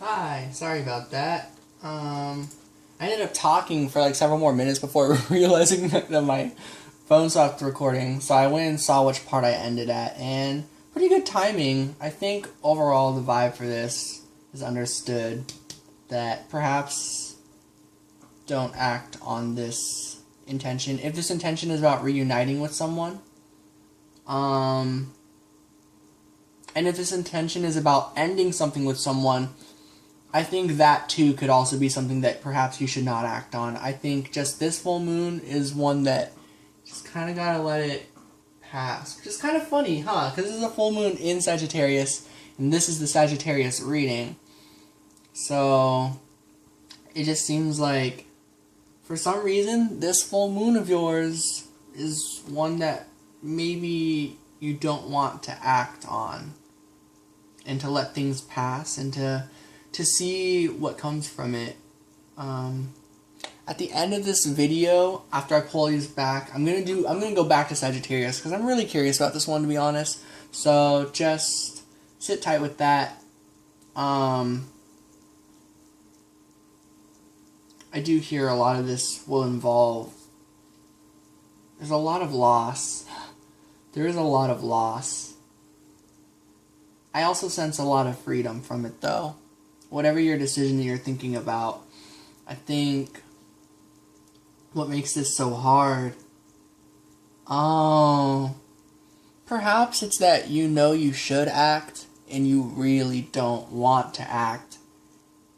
Hi, sorry about that. I ended up talking for like several more minutes before realizing that my phone stopped recording, so I went and saw which part I ended at, and pretty good timing. I think overall the vibe for this is understood that perhaps don't act on this intention. If this intention is about reuniting with someone, and if this intention is about ending something with someone, I think that too could also be something that perhaps you should not act on. I think just this full moon is one that just kind of gotta let it pass. Which is kind of funny, huh? Because this is a full moon in Sagittarius, and this is the Sagittarius reading. So, it just seems like, for some reason, this full moon of yours is one that maybe you don't want to act on. And to let things pass, and to see what comes from it. At the end of this video, after I pull these back, I'm gonna go back to Sagittarius because I'm really curious about this one, to be honest. So just sit tight with that. I do hear a lot of this will involve. There's a lot of loss. There is a lot of loss. I also sense a lot of freedom from it, though. Whatever your decision that you're thinking about, I think what makes this so hard, perhaps it's that you know you should act and you really don't want to act.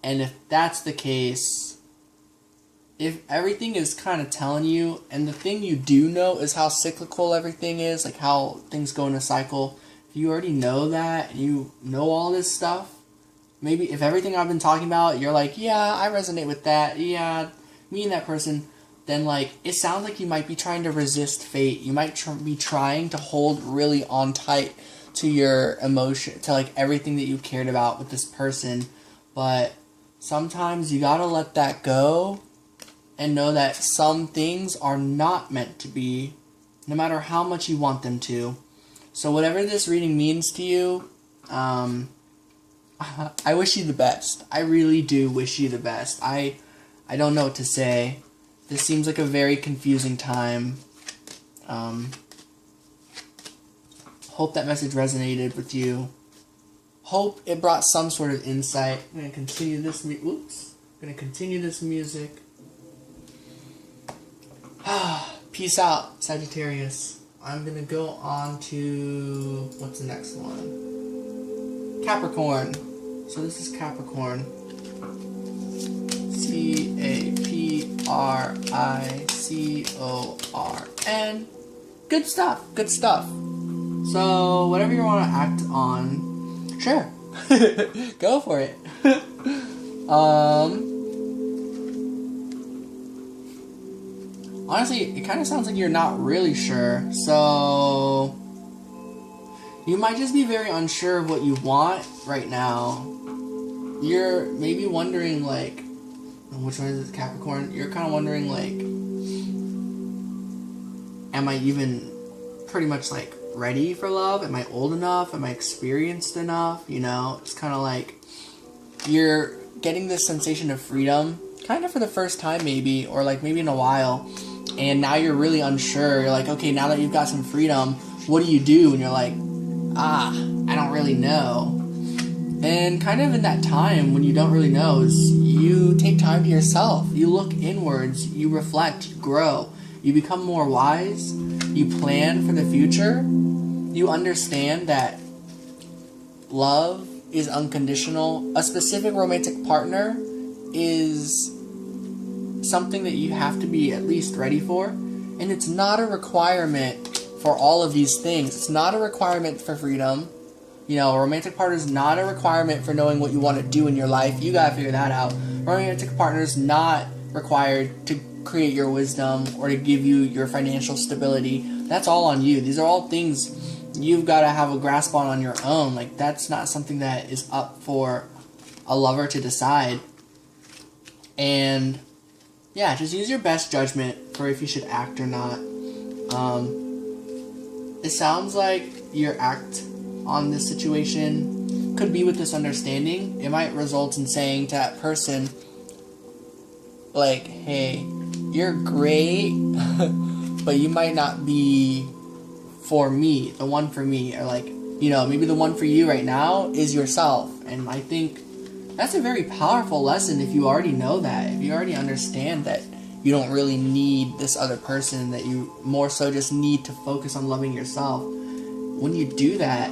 And if that's the case, if everything is kind of telling you, and the thing you do know is how cyclical everything is, like how things go in a cycle, if you already know that, and you know all this stuff, maybe if everything I've been talking about, you're like, yeah, I resonate with that, yeah, me and that person, then like, it sounds like you might be trying to resist fate. You might be trying to hold really on tight to your emotion, to like everything that you cared about with this person, but sometimes you gotta let that go and know that some things are not meant to be, no matter how much you want them to. So whatever this reading means to you, I wish you the best. I really do wish you the best. I don't know what to say. This seems like a very confusing time. Hope that message resonated with you. Hope it brought some sort of insight. I'm gonna continue this. Music. Peace out, Sagittarius. I'm gonna go on to what's the next one? Capricorn. So this is Capricorn. Capricorn. Good stuff. Good stuff. So whatever you want to act on, sure, go for it. Honestly, it kind of sounds like you're not really sure. So you might just be very unsure of what you want right now. You're maybe wondering, like, which one is it, Capricorn? You're kind of wondering, like, am I even pretty much, like, ready for love? Am I old enough? Am I experienced enough? You know, it's kind of like you're getting this sensation of freedom, kind of for the first time maybe, or like maybe in a while, and now you're really unsure. You're like, okay, now that you've got some freedom, what do you do? And you're like, I don't really know. And kind of in that time when you don't really know is you take time to yourself. You look inwards, you reflect, you grow. You become more wise, you plan for the future. You understand that love is unconditional. A specific romantic partner is something that you have to be at least ready for. And it's not a requirement for all of these things. It's not a requirement for freedom. You know, a romantic partner is not a requirement for knowing what you want to do in your life. You gotta figure that out. A romantic partner is not required to create your wisdom or to give you your financial stability. That's all on you. These are all things you've got to have a grasp on your own. Like, that's not something that is up for a lover to decide. And yeah, just use your best judgment for if you should act or not. It sounds like your act on this situation could be with this understanding, it might result in saying to that person, like, hey, you're great, but you might not be for me, the one for me, or like, you know, maybe the one for you right now is yourself. And I think that's a very powerful lesson if you already know that, if you already understand that you don't really need this other person, that you more so just need to focus on loving yourself. When you do that,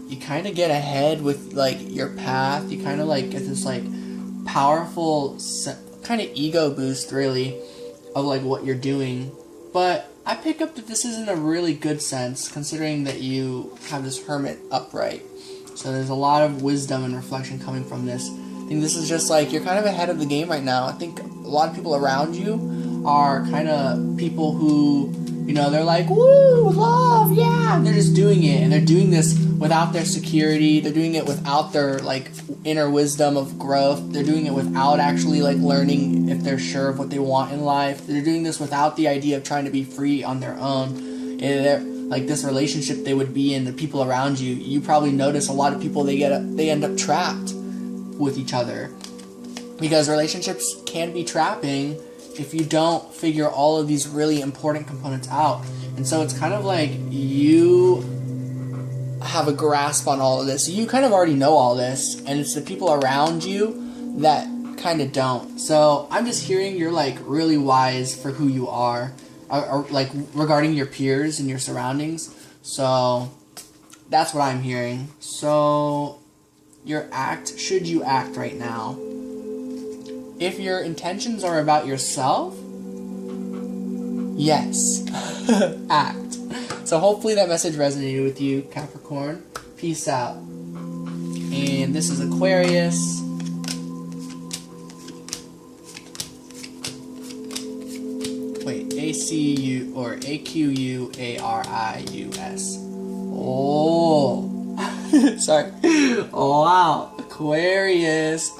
you kind of get ahead with like your path. You kind of like get this like powerful kind of ego boost really of like what you're doing. But I pick up that this isn't a really good sense considering that you have this hermit upright. So there's a lot of wisdom and reflection coming from this. I think this is just like you're kind of ahead of the game right now. I think a lot of people around you are kind of people who, you know, they're like, woo, love, yeah, and they're just doing it, and they're doing this without their security, they're doing it without their, like, inner wisdom of growth, they're doing it without actually, like, learning if they're sure of what they want in life, they're doing this without the idea of trying to be free on their own, and they're, like, this relationship they would be in, the people around you, you probably notice a lot of people, they end up trapped with each other, because relationships can be trapping if you don't figure all of these really important components out. And so it's kind of like you have a grasp on all of this. You kind of already know all this, and it's the people around you that kind of don't. So I'm just hearing you're like really wise for who you are, or like regarding your peers and your surroundings. So that's what I'm hearing. So should you act right now? If your intentions are about yourself, yes, act. So hopefully that message resonated with you, Capricorn. Peace out. And this is Aquarius. Wait, A-C-U or A-Q-U-A-R-I-U-S. Oh. Sorry. Oh, wow. Aquarius.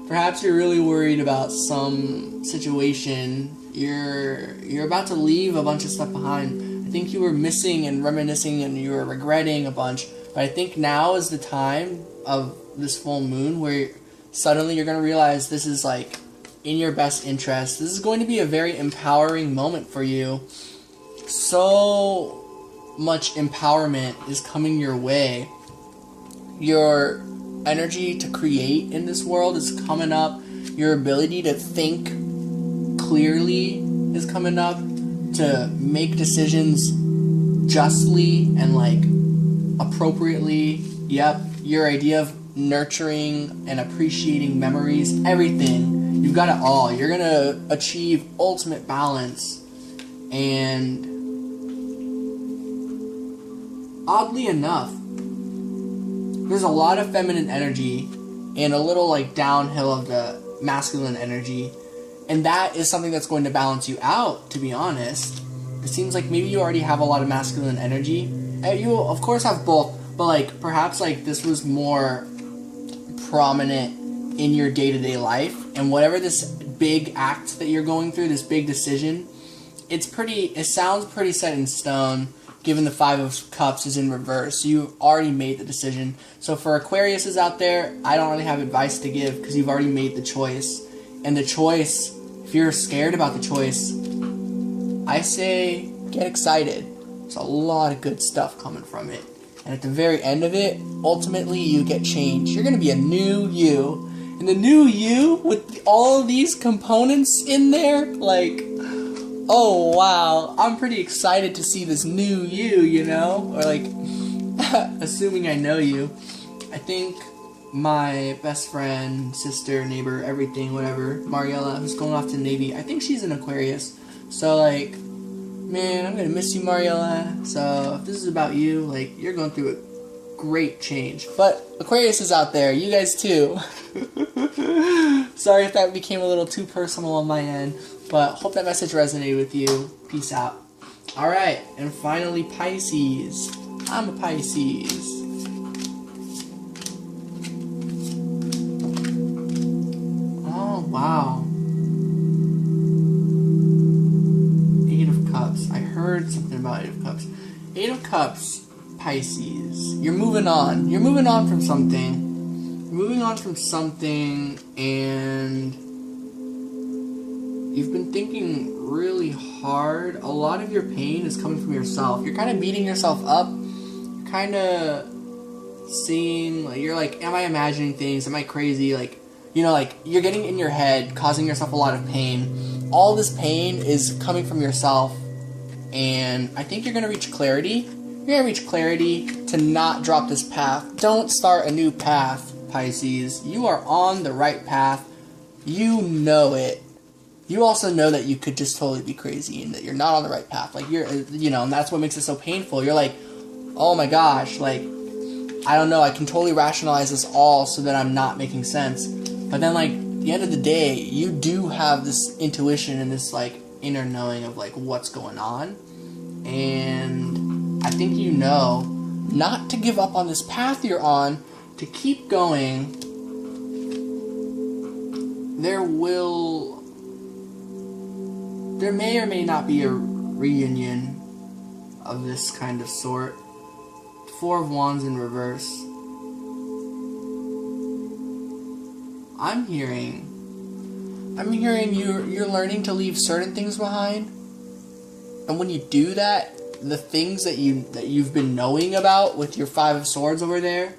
Perhaps you're really worried about some situation. You're about to leave a bunch of stuff behind. I think you were missing and reminiscing and you were regretting a bunch. But I think now is the time of this full moon where suddenly you're going to realize this is like in your best interest. This is going to be a very empowering moment for you. So much empowerment is coming your way. Your energy to create in this world is coming up. Your ability to think clearly is coming up. To make decisions justly and like appropriately. Yep, your idea of nurturing and appreciating memories, everything. You've got it all. You're gonna achieve ultimate balance. And oddly enough, there's a lot of feminine energy and a little like downhill of the masculine energy, and that is something that's going to balance you out, to be honest. It seems like maybe you already have a lot of masculine energy. You of course have both, but like perhaps like this was more prominent in your day-to-day life, and whatever this big act that you're going through, this big decision, it sounds pretty set in stone. Given the Five of Cups is in reverse, you've already made the decision. So for Aquariuses out there, I don't really have advice to give because you've already made the choice. And the choice, if you're scared about the choice, I say get excited. There's a lot of good stuff coming from it. And at the very end of it, ultimately you get changed. You're going to be a new you. And the new you, with all of these components in there, like, oh wow, I'm pretty excited to see this new you, you know? Or like, assuming I know you, I think my best friend, sister, neighbor, everything, whatever, Mariella, who's going off to the Navy, I think she's an Aquarius. So like, man, I'm gonna miss you, Mariella. So if this is about you, like, you're going through a great change. But Aquarius is out there, you guys too. Sorry if that became a little too personal on my end. But hope that message resonated with you. Peace out. Alright, and finally Pisces. I'm a Pisces. Oh, wow. 8 of Cups. I heard something about 8 of Cups. 8 of Cups, Pisces. You're moving on. You're moving on from something. You're moving on from something, and you've been thinking really hard. A lot of your pain is coming from yourself. You're kind of beating yourself up. You're kind of seeing, like, you're like, am I imagining things? Am I crazy? Like, you know, like, you're getting in your head, causing yourself a lot of pain. All this pain is coming from yourself, and I think you're going to reach clarity. You're going to reach clarity to not drop this path. Don't start a new path, Pisces. You are on the right path. You know it. You also know that you could just totally be crazy and that you're not on the right path. Like, you're, you know, and that's what makes it so painful. You're like, oh my gosh, like, I don't know, I can totally rationalize this all so that I'm not making sense. But then, like, at the end of the day, you do have this intuition and this, like, inner knowing of, like, what's going on. And I think you know not to give up on this path you're on, to keep going. There may or may not be a reunion of this kind of sort. Four of Wands in reverse. I'm hearing you're learning to leave certain things behind. And when you do that, the things that you've been knowing about with your Five of Swords over there,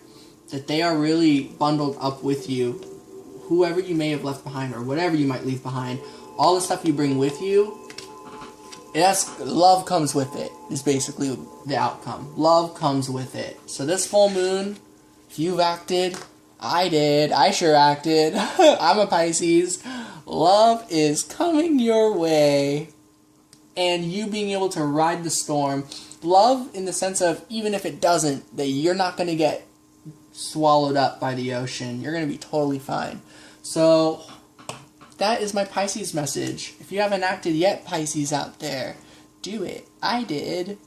that they are really bundled up with you. Whoever you may have left behind or whatever you might leave behind, all the stuff you bring with you, love comes with it, is basically the outcome. Love comes with it. So this full moon, if you've acted, I did, I sure acted, I'm a Pisces, love is coming your way. And you being able to ride the storm. Love in the sense of, even if it doesn't, that you're not going to get swallowed up by the ocean. You're going to be totally fine. So, that is my Pisces message. If you haven't acted yet, Pisces out there, do it. I did.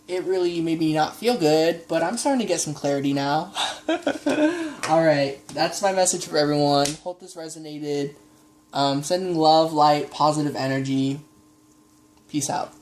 It really made me not feel good, but I'm starting to get some clarity now. Alright, that's my message for everyone. Hope this resonated. Sending love, light, positive energy. Peace out.